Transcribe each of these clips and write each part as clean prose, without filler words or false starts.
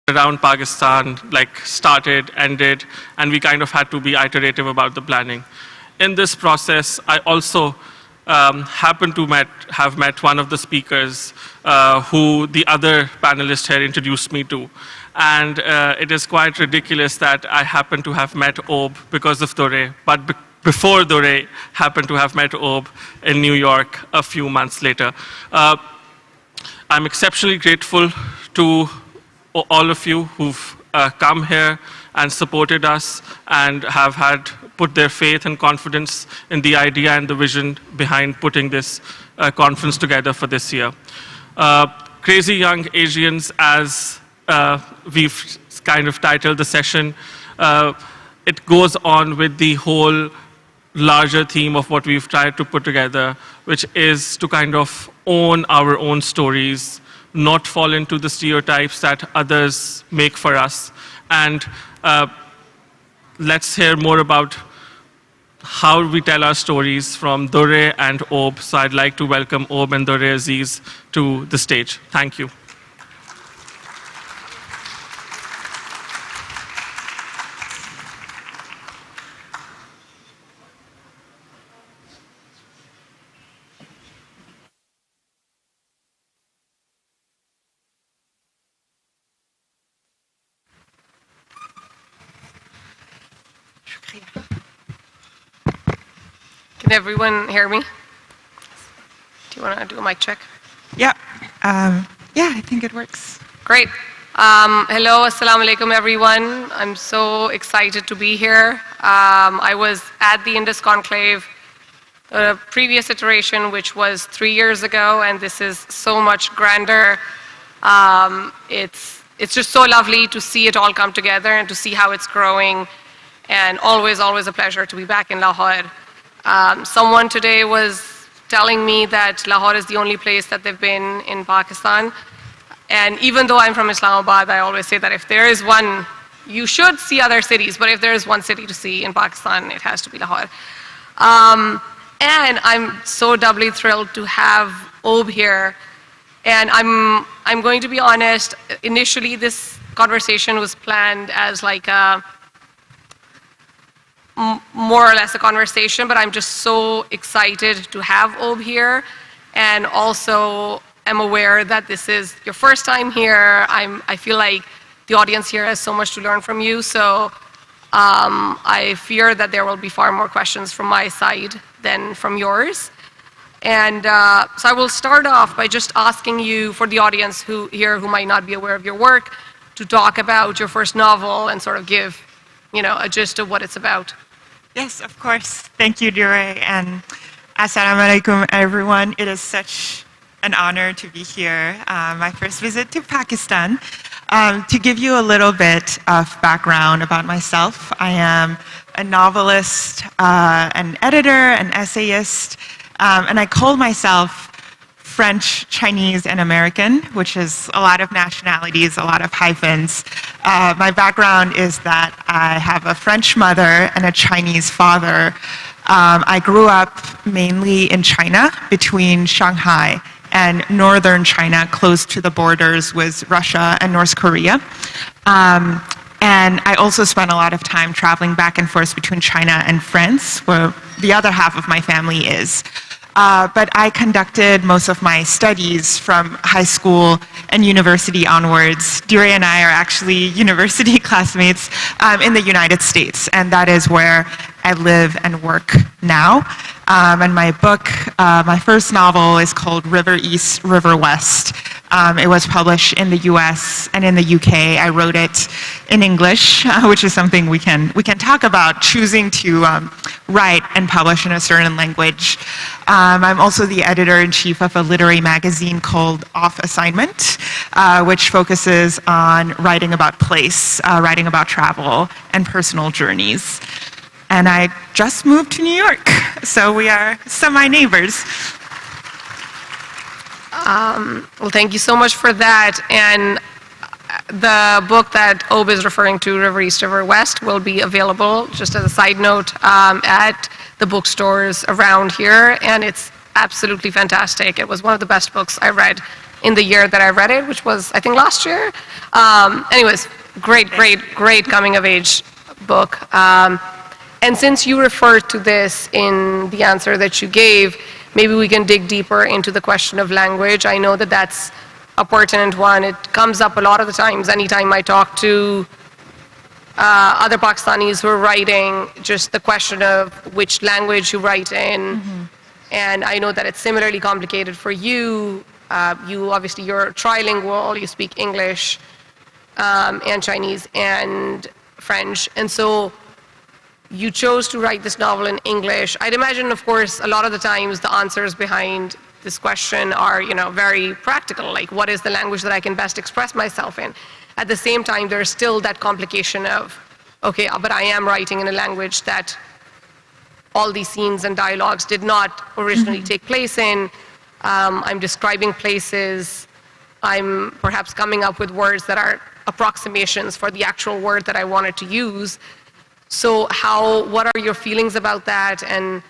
around Pakistan, like started, ended, and we kind of had to be iterative about the planning. In this process, I also happened to have met one of the speakers who the other panelist here introduced me to. And it is quite ridiculous that I happened to have met Aube because of Dore, but before Dore, happened to have met Aube in New York a few months later. I'm exceptionally grateful to all of you who've come here and supported us and have put their faith and confidence in the idea and the vision behind putting this conference together for this year. Crazy Young Asians, as we've kind of titled the session, it goes on with the whole larger theme of what we've tried to put together, which is to kind of own our own stories, not fall into the stereotypes that others make for us. And let's hear more about how we tell our stories from Dore and Aube. So I'd like to welcome Aube and Dore Aziz to the stage. Thank you. Can everyone hear me? Do you want to do a mic check? Yeah. Yeah, I think it works. Great. Hello, assalamu alaikum, everyone. I'm so excited to be here. I was at the Indus Conclave, the previous iteration, which was 3 years ago, and this is so much grander. It's just so lovely to see it all come together and to see how it's growing, and always a pleasure to be back in Lahore. Someone today was telling me that Lahore is the only place that they've been in Pakistan. And even though I'm from Islamabad, I always say that if there is one, you should see other cities, but if there is one city to see in Pakistan, it has to be Lahore. And I'm so doubly thrilled to have Aube here. And I'm going to be honest, initially this conversation was planned as like a more or less a conversation, but I'm just so excited to have Aube here, and also am aware that this is your first time here. I feel like the audience here has so much to learn from you, so I fear that there will be far more questions from my side than from yours. And so I will start off by just asking you, for the audience who might not be aware of your work, to talk about your first novel and sort of give, a gist of what it's about. Yes, of course. Thank you, Dore, and assalamu alaikum, everyone. It is such an honor to be here. My first visit to Pakistan. To give you a little bit of background about myself, I am a novelist, an editor, an essayist, and I call myself French, Chinese, and American, which is a lot of nationalities, a lot of hyphens. My background is that I have a French mother and a Chinese father. I grew up mainly in China, between Shanghai and northern China, close to the borders with Russia and North Korea. And I also spent a lot of time traveling back and forth between China and France, where the other half of my family is. But I conducted most of my studies from high school and university onwards. Dore and I are actually university classmates in the United States, and that is where I live and work now. And my book, my first novel, is called River East, River West. It was published in the US and in the UK. I wrote it in English, which is something we can talk about, choosing to write and publish in a certain language. I'm also the editor-in-chief of a literary magazine called Off Assignment, which focuses on writing about place, writing about travel, and personal journeys. And I just moved to New York, so we are semi-neighbors. Well, thank you so much for that. And the book that Aube is referring to, River East, River West, will be available, just as a side note, at the bookstores around here. And it's absolutely fantastic. It was one of the best books I read in the year that I read it, which was, I think, last year. Anyways, great coming of age book. And since you referred to this in the answer that you gave, maybe we can dig deeper into the question of language. I know that that's a pertinent one. It comes up a lot of the times anytime I talk to other Pakistanis who are writing, just the question of which language you write in. And I know that it's similarly complicated for you. Obviously, you're trilingual, you speak English and Chinese and French. And so you chose to write this novel in English. I'd imagine, of course, a lot of the times the answers behind this question are, very practical, like what is the language that I can best express myself in? At the same time, there's still that complication of, okay, but I am writing in a language that all these scenes and dialogues did not originally take place in. I'm describing places. I'm perhaps coming up with words that are approximations for the actual word that I wanted to use. So what are your feelings about that, and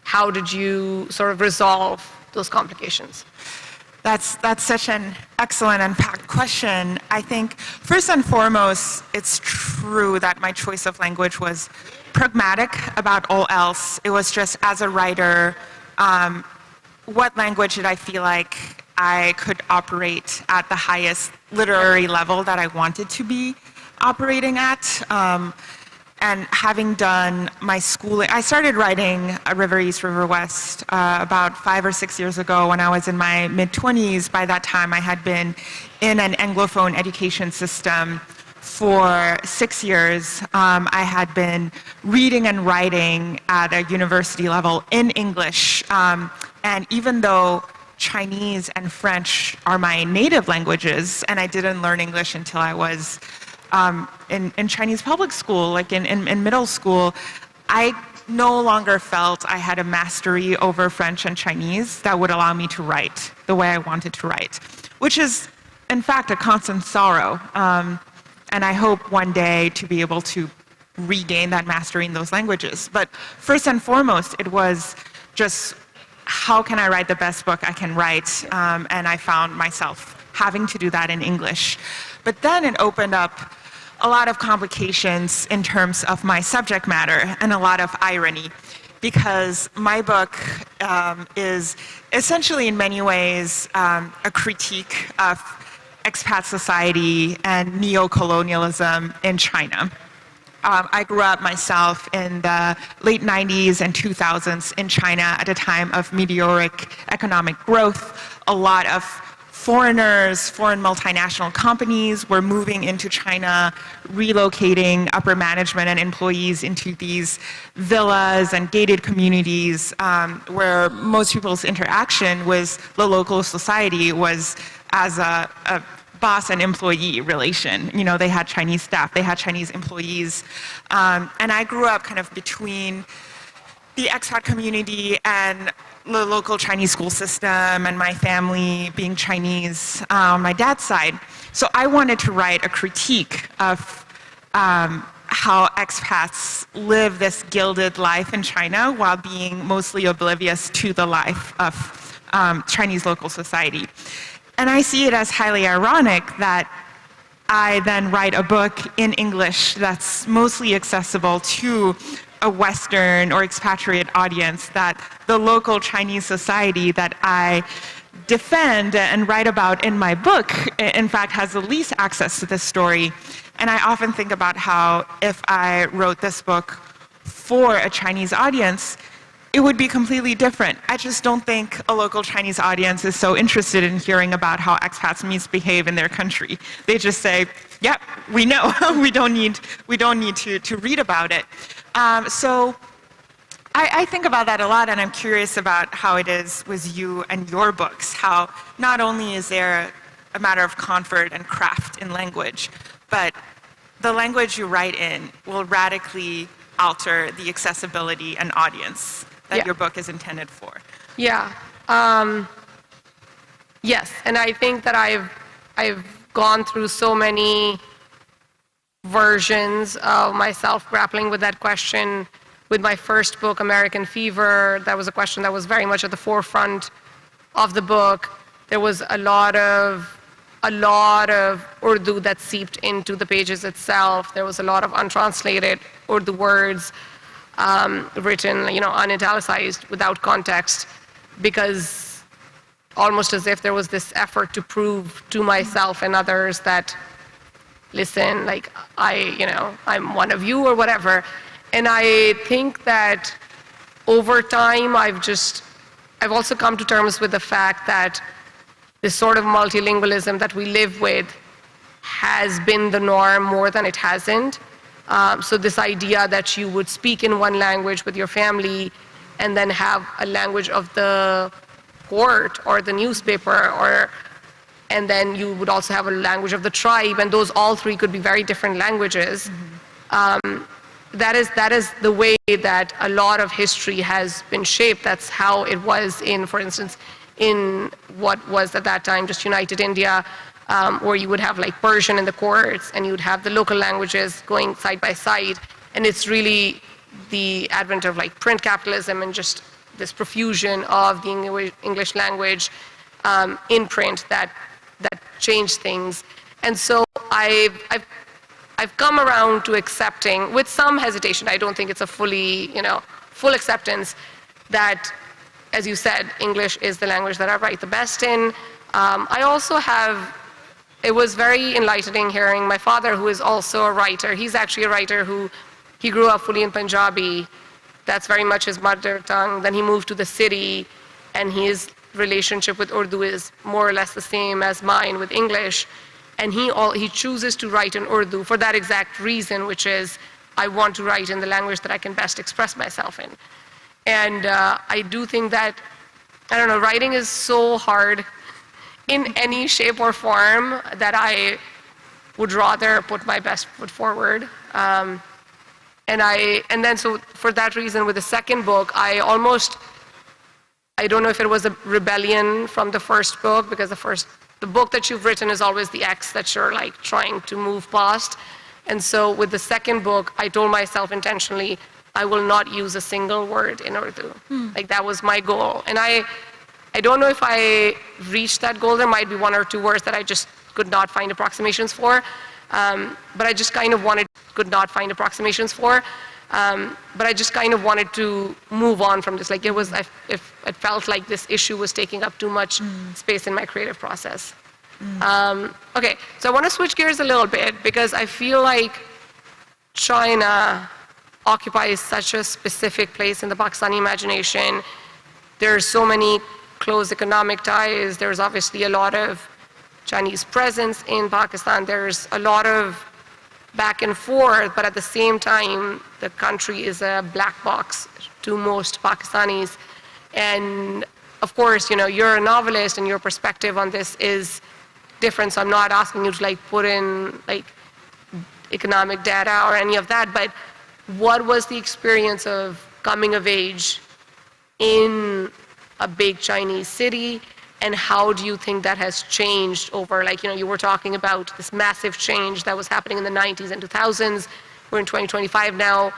how did you sort of resolve those complications? That's such an excellent and packed question. I think first and foremost, it's true that my choice of language was pragmatic about all else. It was just, as a writer, what language did I feel like I could operate at the highest literary level that I wanted to be operating at? And having done my schooling, I started writing River East, River West about 5 or 6 years ago when I was in my mid-20s. By that time, I had been in an Anglophone education system for 6 years. I had been reading and writing at a university level in English. And even though Chinese and French are my native languages, and I didn't learn English until I was in Chinese public school, like in middle school, I no longer felt I had a mastery over French and Chinese that would allow me to write the way I wanted to write, which is, in fact, a constant sorrow. And I hope one day to be able to regain that mastery in those languages. But first and foremost, it was just, how can I write the best book I can write? And I found myself having to do that in English. But then it opened up a lot of complications in terms of my subject matter and a lot of irony, because my book is essentially in many ways a critique of expat society and neo-colonialism in China. I grew up myself in the late 90s and 2000s in China at a time of meteoric economic growth. A lot of foreigners, foreign multinational companies were moving into China, relocating upper management and employees into these villas and gated communities where most people's interaction with the local society was as a boss and employee relation. They had Chinese staff, they had Chinese employees. And I grew up kind of between the expat community and the local Chinese school system, and my family being Chinese on my dad's side. So I wanted to write a critique of how expats live this gilded life in China while being mostly oblivious to the life of Chinese local society. And I see it as highly ironic that I then write a book in English that's mostly accessible to a Western or expatriate audience, that the local Chinese society that I defend and write about in my book, in fact, has the least access to this story. And I often think about how if I wrote this book for a Chinese audience, it would be completely different. I just don't think a local Chinese audience is so interested in hearing about how expats misbehave in their country. They just say, yep, we know. we don't need to read about it. So I think about that a lot, and I'm curious about how it is with you and your books, how not only is there a matter of comfort and craft in language, but the language you write in will radically alter the accessibility and audience that your book is intended for. Yeah. Yes, and I think that I've gone through so many versions of myself grappling with that question With my first book, American Fever, that was a question that was very much at the forefront of the book. There was a lot of Urdu that seeped into the pages itself. There was a lot of untranslated Urdu words written, unitalicized, without context, because almost as if there was this effort to prove to myself and others that, listen, like I'm one of you or whatever. And I think that over time, I've also come to terms with the fact that this sort of multilingualism that we live with has been the norm more than it hasn't. So this idea that you would speak in one language with your family and then have a language of the court or the newspaper, and then you would also have a language of the tribe, and those all three could be very different languages. That is the way that a lot of history has been shaped. That's how it was in, for instance, in what was at that time just United India, where you would have like Persian in the courts, and you would have the local languages going side by side. And it's really the advent of like print capitalism and just this profusion of the English language in print that changed things. And so I've come around to accepting, with some hesitation, I don't think it's a full acceptance, that, as you said, English is the language that I write the best in. I also it was very enlightening hearing my father, who is also a writer. He's actually a writer he grew up fully in Punjabi. That's very much his mother tongue. Then he moved to the city, and his relationship with Urdu is more or less the same as mine with English. And he chooses to write in Urdu for that exact reason, which is, I want to write in the language that I can best express myself in. And I do think that, writing is so hard in any shape or form that I would rather put my best foot forward. And then so for that reason, with the second book, I don't know if it was a rebellion from the first book, because the book that you've written is always the X that you're like trying to move past. And so with the second book, I told myself intentionally, I will not use a single word in Urdu. Like that was my goal. And I don't know if I reached that goal. There might be one or two words that I just could not find approximations for. But I just kind of could not find approximations for. But I just kind of wanted to move on from this. Like it felt like this issue was taking up too much space in my creative process. Okay, so I want to switch gears a little bit, because I feel like China occupies such a specific place in the Pakistani imagination. There's so many close economic ties. There's obviously a lot of Chinese presence in Pakistan. There's a lot of back and forth, but at the same time, the country is a black box to most Pakistanis. And of course, you're a novelist and your perspective on this is different, so I'm not asking you to like put in like economic data or any of that, but what was the experience of coming of age in a big Chinese city? And how do you think that has changed over, you were talking about this massive change that was happening in the 90s and 2000s. We're in 2025 now.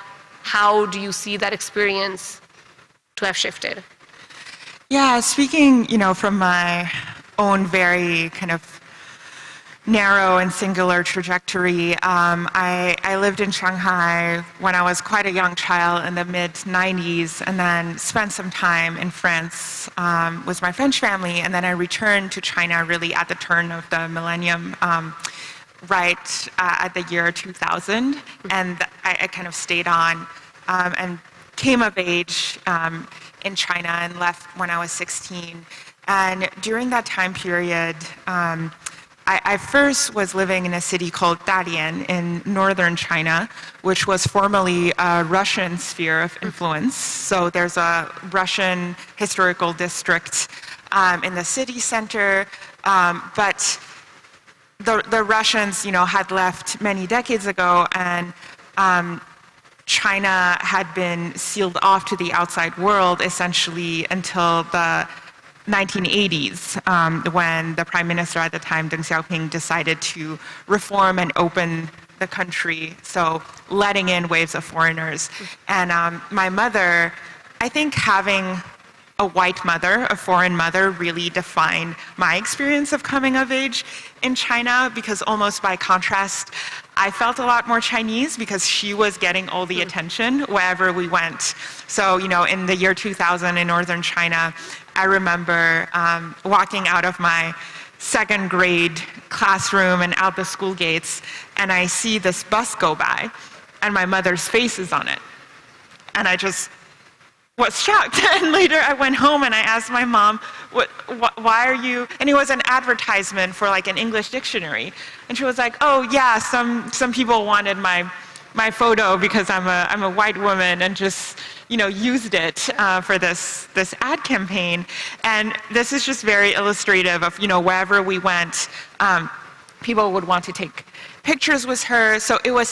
How do you see that experience to have shifted? Yeah, speaking, from my own very kind of narrow and singular trajectory. I lived in Shanghai when I was quite a young child in the mid-90s, and then spent some time in France with my French family, and then I returned to China really at the turn of the millennium, right at the year 2000, and I kind of stayed on and came of age in China and left when I was 16. And during that time period, I first was living in a city called Dalian in northern China, which was formerly a Russian sphere of influence. So there's a Russian historical district in the city center, but the Russians, had left many decades ago, and China had been sealed off to the outside world essentially until the 1980s, when the prime minister at the time, Deng Xiaoping, decided to reform and open the country, so letting in waves of foreigners. And my mother, I think having a white mother, a foreign mother, really defined my experience of coming of age in China, because almost by contrast, I felt a lot more Chinese because she was getting all the attention wherever we went. So, in the year 2000 in northern China, I remember walking out of my second grade classroom and out the school gates, and I see this bus go by, and my mother's face is on it. And I just was shocked. And later I went home and I asked my mom, why are you, and it was an advertisement for like an English dictionary. And she was like, oh yeah, some people wanted my photo because I'm a white woman, and just, used it for this ad campaign. And this is just very illustrative of, wherever we went, people would want to take pictures with her. So it was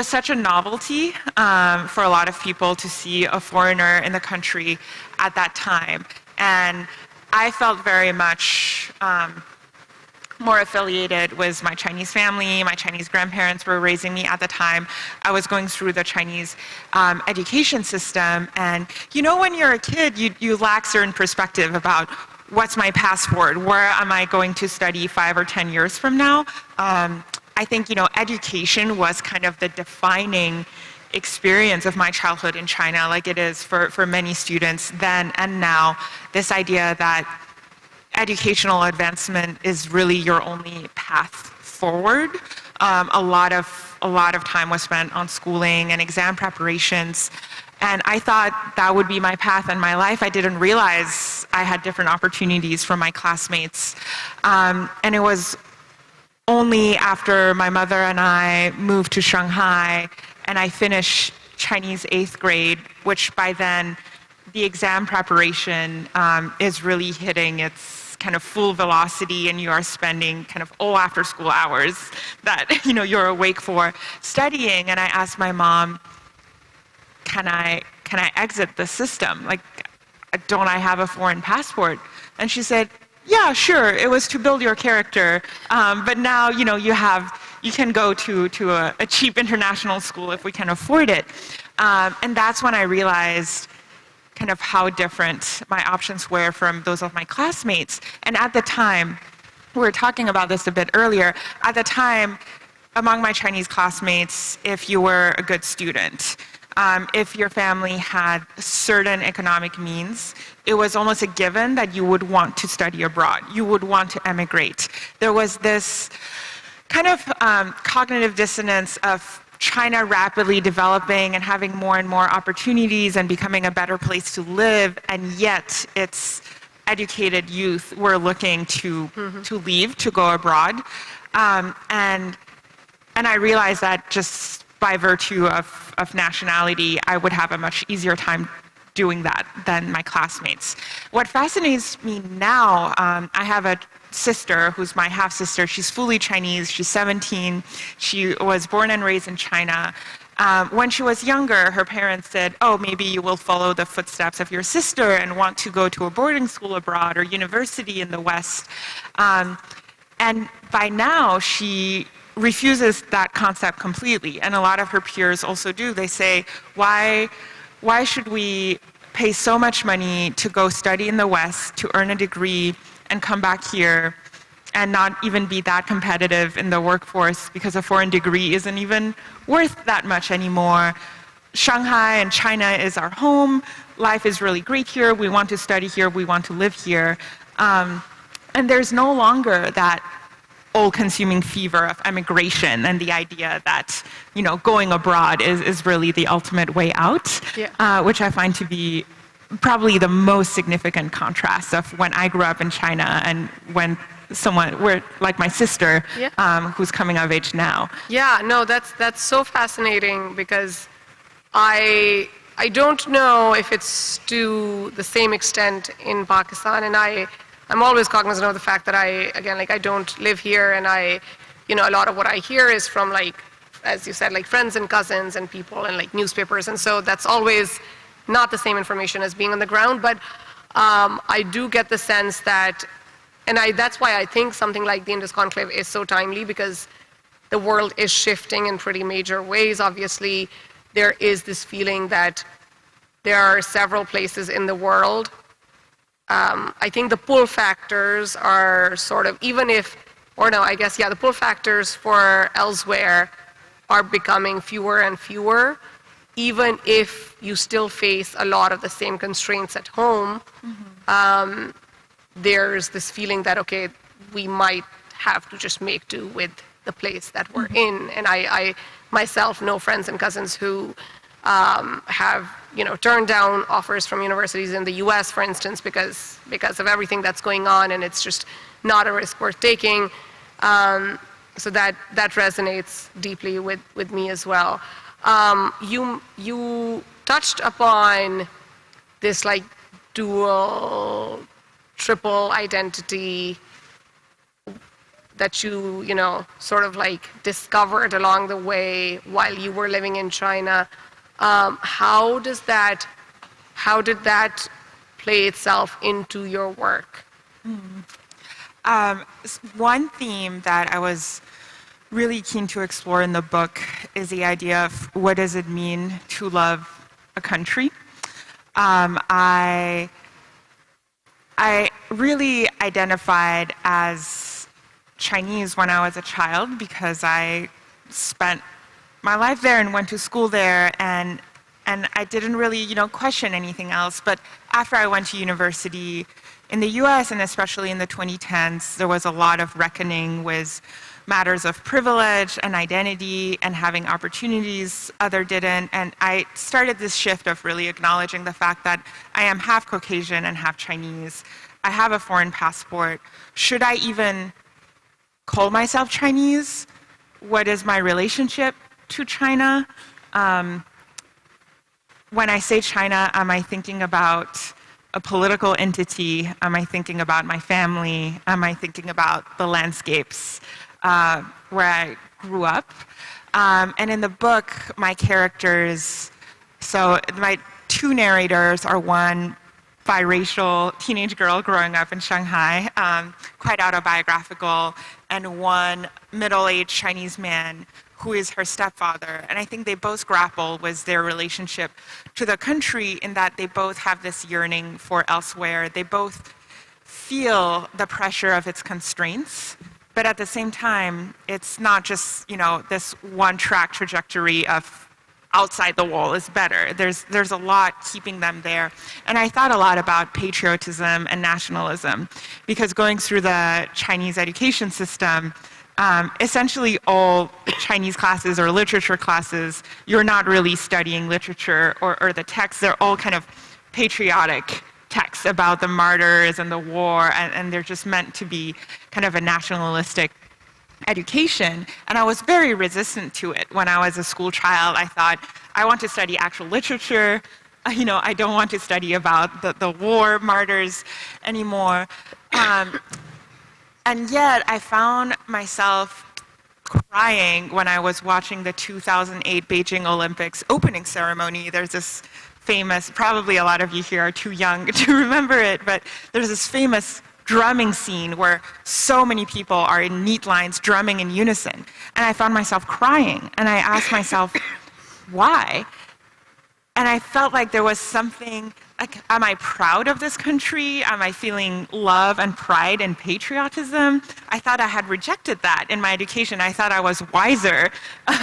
such a novelty for a lot of people to see a foreigner in the country at that time. And I felt very much more affiliated with my Chinese family. My Chinese grandparents were raising me at the time. I was going through the Chinese education system. And when you're a kid, you lack certain perspective about what's my passport, where am I going to study 5 or 10 years from now. I think, education was kind of the defining experience of my childhood in China, like it is for many students then and now. This idea that educational advancement is really your only path forward. A lot of time was spent on schooling and exam preparations. And I thought that would be my path in my life. I didn't realize I had different opportunities from my classmates. And it was only after my mother and I moved to Shanghai and I finished Chinese 8th grade, which by then the exam preparation is really hitting its kind of full velocity, and you are spending kind of all after school hours that you're awake for studying. And I asked my mom, can I exit the system? Like, don't I have a foreign passport? And she said, yeah, sure, it was to build your character, but now you can go to a cheap international school if we can afford it. And that's when I realized kind of how different my options were from those of my classmates. And at the time, we were talking about this a bit earlier, at the time, among my Chinese classmates, if you were a good student, if your family had certain economic means, it was almost a given that you would want to study abroad. You would want to emigrate. There was this kind of cognitive dissonance of China rapidly developing and having more and more opportunities and becoming a better place to live, and yet its educated youth were looking to leave, to go abroad. And I realized that just by virtue of nationality, I would have a much easier time doing that than my classmates. What fascinates me now, I have a sister who's my half-sister. She's fully Chinese. She's 17. She was born and raised in China. When she was younger, her parents said, oh, maybe you will follow the footsteps of your sister and want to go to a boarding school abroad or university in the West. And by now, she refuses that concept completely. And a lot of her peers also do. They say, why should we pay so much money to go study in the West, to earn a degree, and come back here and not even be that competitive in the workforce because a foreign degree isn't even worth that much anymore. Shanghai and China is our home. Life is really great here. We want to study here. We want to live here. And there's no longer that all-consuming fever of emigration and the idea that, going abroad is really the ultimate way out, which I find to be probably the most significant contrast of when I grew up in China and when someone, like my sister, who's coming of age now. Yeah, no, that's so fascinating, because I don't know if it's to the same extent in Pakistan, and I'm always cognizant of the fact that I don't live here, and a lot of what I hear is from, as you said, friends and cousins and people and newspapers, and so that's always not the same information as being on the ground. But I do get the sense that, and that's why I think something like the Indus Conclave is so timely, because the world is shifting in pretty major ways. Obviously, there is this feeling that there are several places in the world. I think the pull factors are sort of, even if, or no, I guess, yeah, the pull factors for elsewhere are becoming fewer and fewer, even if you still face a lot of the same constraints at home. There's this feeling that, okay, we might have to just make do with the place that we're in. And I myself know friends and cousins who have, turned down offers from universities in the US, for instance, because of everything that's going on, and it's just not a risk worth taking. So that resonates deeply with me as well. You touched upon this like dual, triple identity that you sort of like discovered along the way while you were living in China. How did that play itself into your work? One theme that I was really keen to explore in the book is the idea of what does it mean to love a country. I really identified as Chinese when I was a child because I spent my life there and went to school there, and I didn't really question anything else. But after I went to university in the US, and especially in the 2010s, there was a lot of reckoning with matters of privilege and identity and having opportunities other didn't. And I started this shift of really acknowledging the fact that I am half Caucasian and half Chinese. I have a foreign passport. Should I even call myself Chinese? What is my relationship to China? When I say China, am I thinking about a political entity? Am I thinking about my family? Am I thinking about the landscapes where I grew up? And in the book, my characters, so my two narrators are one biracial teenage girl growing up in Shanghai, quite autobiographical, and one middle-aged Chinese man who is her stepfather. And I think they both grapple with their relationship to the country in that they both have this yearning for elsewhere. They both feel the pressure of its constraints, but at the same time, it's not just, this one-track trajectory of outside the wall is better. There's a lot keeping them there. And I thought a lot about patriotism and nationalism, because going through the Chinese education system, essentially all Chinese classes or literature classes, you're not really studying literature or the texts. They're all kind of patriotic texts about the martyrs and the war, and they're just meant to be kind of a nationalistic education. And I was very resistant to it. When I was a school child, I thought, I want to study actual literature. I don't want to study about the war martyrs anymore. And yet I found myself crying when I was watching the 2008 Beijing Olympics opening ceremony. There's this famous, probably a lot of you here are too young to remember it, but there's this famous drumming scene where so many people are in neat lines drumming in unison. And I found myself crying, and I asked myself, why? And I felt like there was something, like, am I proud of this country? Am I feeling love and pride and patriotism? I thought I had rejected that in my education. I thought I was wiser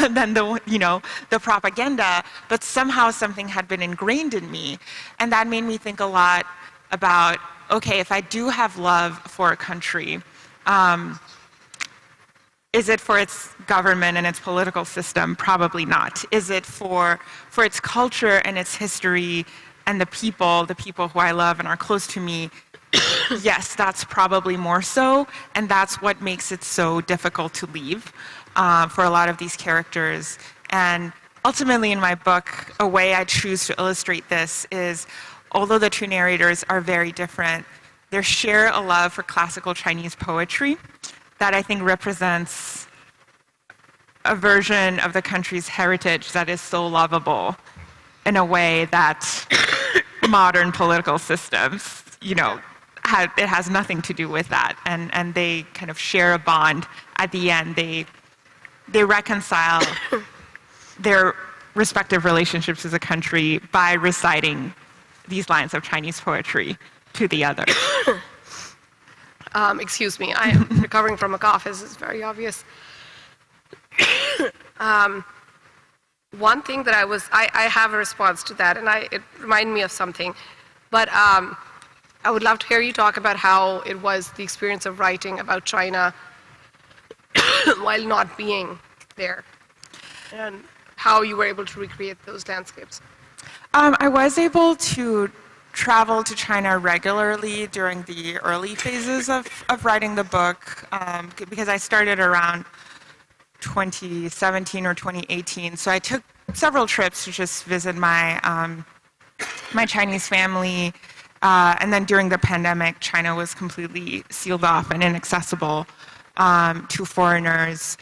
than the propaganda, but somehow something had been ingrained in me. And that made me think a lot about, okay, if I do have love for a country, is it for its government and its political system? Probably not. Is it for its culture and its history and the people who I love and are close to me? Yes, that's probably more so, and that's what makes it so difficult to leave for a lot of these characters. And ultimately in my book, a way I choose to illustrate this is, although the two narrators are very different, they share a love for classical Chinese poetry that I think represents a version of the country's heritage that is so lovable in a way that modern political systems, it has nothing to do with that. And they kind of share a bond. At the end, they they reconcile their respective relationships as a country by reciting these lines of Chinese poetry to the other. Excuse me, I am recovering from a cough, this is very obvious. One thing that I have a response to that, and it reminded me of something, but I would love to hear you talk about how it was the experience of writing about China while not being there, and how you were able to recreate those landscapes. I was able to travel to China regularly during the early phases of writing the book, because I started around 2017 or 2018. So I took several trips to just visit my my Chinese family, and then during the pandemic, China was completely sealed off and inaccessible to foreigners.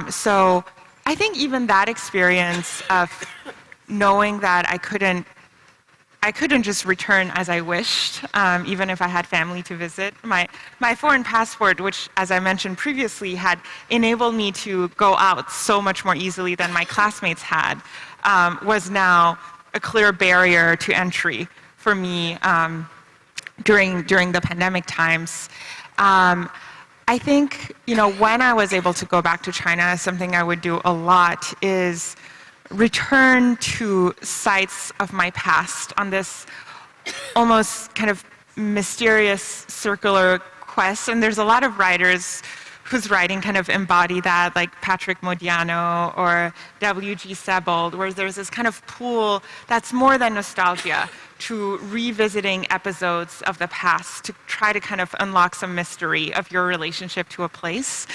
So I think even that experience of knowing that I couldn't just return as I wished, even if I had family to visit. My foreign passport, which, as I mentioned previously, had enabled me to go out so much more easily than my classmates had, was now a clear barrier to entry for me during the pandemic times. I think, when I was able to go back to China, something I would do a lot is return to sites of my past on this almost kind of mysterious circular quest. And there's a lot of writers whose writing kind of embody that, like Patrick Modiano or W.G. Sebald, where there's this kind of pool that's more than nostalgia, to revisiting episodes of the past to try to kind of unlock some mystery of your relationship to a place.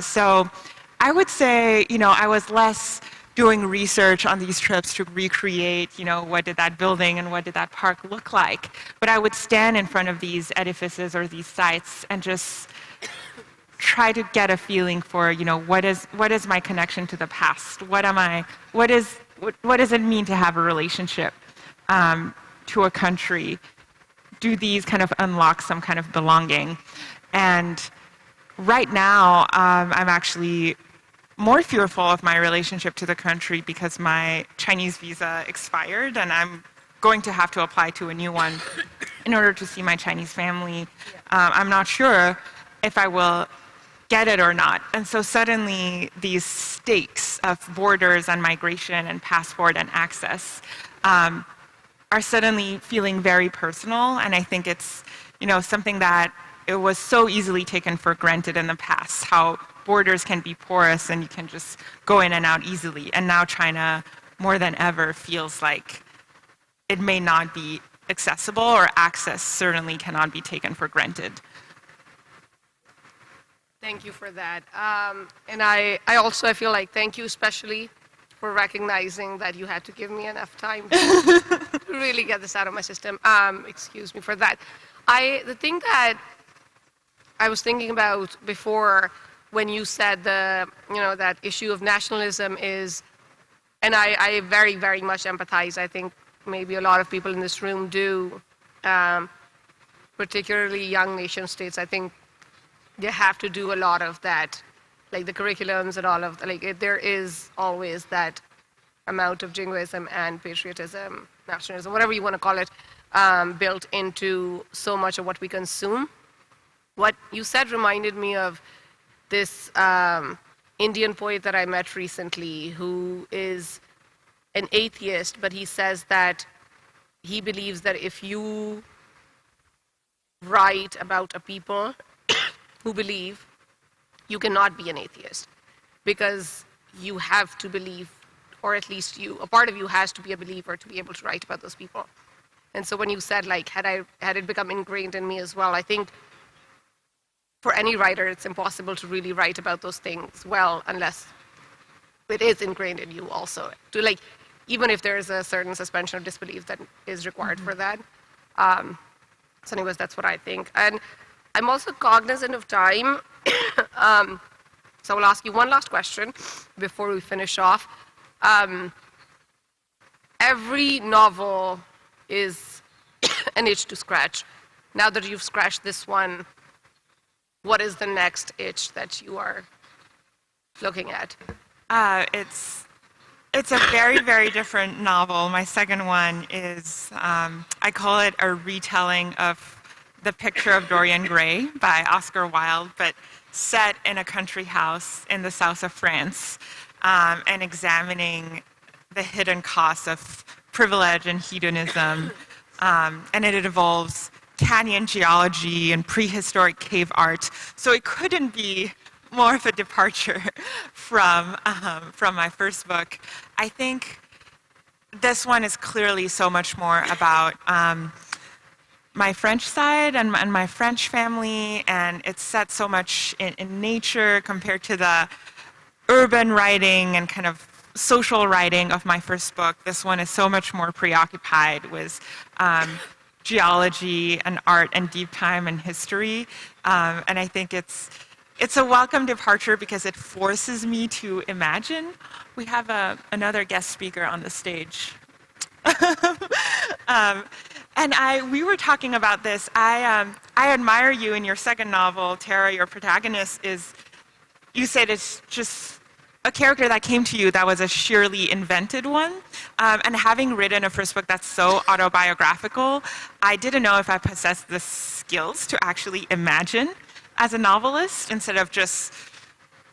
So I would say, I was less doing research on these trips to recreate, what did that building and what did that park look like. But I would stand in front of these edifices or these sites and just try to get a feeling for, what is my connection to the past? What does it mean to have a relationship to a country? Do these kind of unlock some kind of belonging? And right now, I'm actually more fearful of my relationship to the country because my Chinese visa expired and I'm going to have to apply to a new one in order to see my Chinese family. I'm not sure if I will get it or not. And so suddenly these stakes of borders and migration and passport and access are suddenly feeling very personal. And I think it's, something that it was so easily taken for granted in the past, how borders can be porous and you can just go in and out easily. And now China, more than ever, feels like it may not be accessible, or access certainly cannot be taken for granted. Thank you for that. And I feel like thank you especially for recognizing that you had to give me enough time to really get this out of my system. Excuse me for that. The thing that I was thinking about before, when you said that issue of nationalism is, and I very, very much empathize. I think maybe a lot of people in this room do, particularly young nation states. I think they have to do a lot of that, like the curriculums and all of there is always that amount of jingoism and patriotism, nationalism, whatever you want to call it, built into so much of what we consume. What you said reminded me of this Indian poet that I met recently, who is an atheist, but he says that he believes that if you write about a people who believe, you cannot be an atheist, because you have to believe, or at least a part of you has to be a believer to be able to write about those people. And so when you said, had it become ingrained in me as well, I think for any writer, it's impossible to really write about those things well unless it is ingrained in you also. Even if there is a certain suspension of disbelief that is required for that. So anyways, that's what I think. And I'm also cognizant of time. So I'll ask you one last question before we finish off. Every novel is an itch to scratch. Now that you've scratched this one, what is the next itch that you are looking at? It's a very, very different novel. My second one is, I call it a retelling of The Picture of Dorian Gray by Oscar Wilde, but set in a country house in the south of France, and examining the hidden costs of privilege and hedonism. And it involves canyon geology and prehistoric cave art. So it couldn't be more of a departure from my first book. I think this one is clearly so much more about my French side and my French family, and it's set so much in nature compared to the urban writing and kind of social writing of my first book. This one is so much more preoccupied with geology and art and deep time and history, and I think it's a welcome departure because it forces me to imagine. We have another guest speaker on the stage. And we were talking about this. I admire you in your second novel, Tara, your protagonist is, you said it's just a character that came to you that was a sheerly invented one. And having written a first book that's so autobiographical, I didn't know if I possessed the skills to actually imagine as a novelist instead of just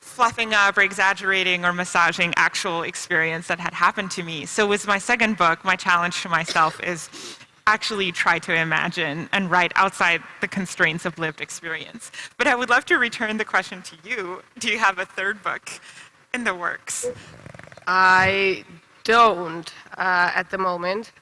fluffing up or exaggerating or massaging actual experience that had happened to me. So with my second book, my challenge to myself is actually try to imagine and write outside the constraints of lived experience. But I would love to return the question to you. Do you have a third book in the works? I don't at the moment.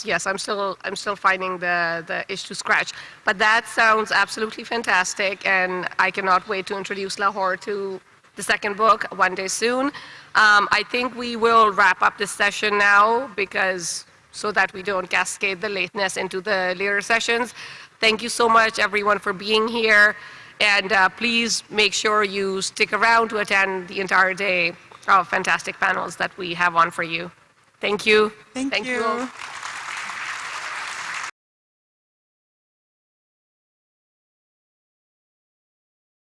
Yes, I'm still finding the itch to scratch. But that sounds absolutely fantastic, and I cannot wait to introduce Lahore to the second book one day soon. I think we will wrap up this session now so that we don't cascade the lateness into the later sessions. Thank you so much, everyone, for being here. And please make sure you stick around to attend the entire day of fantastic panels that we have on for you. Thank you. Thank you. All.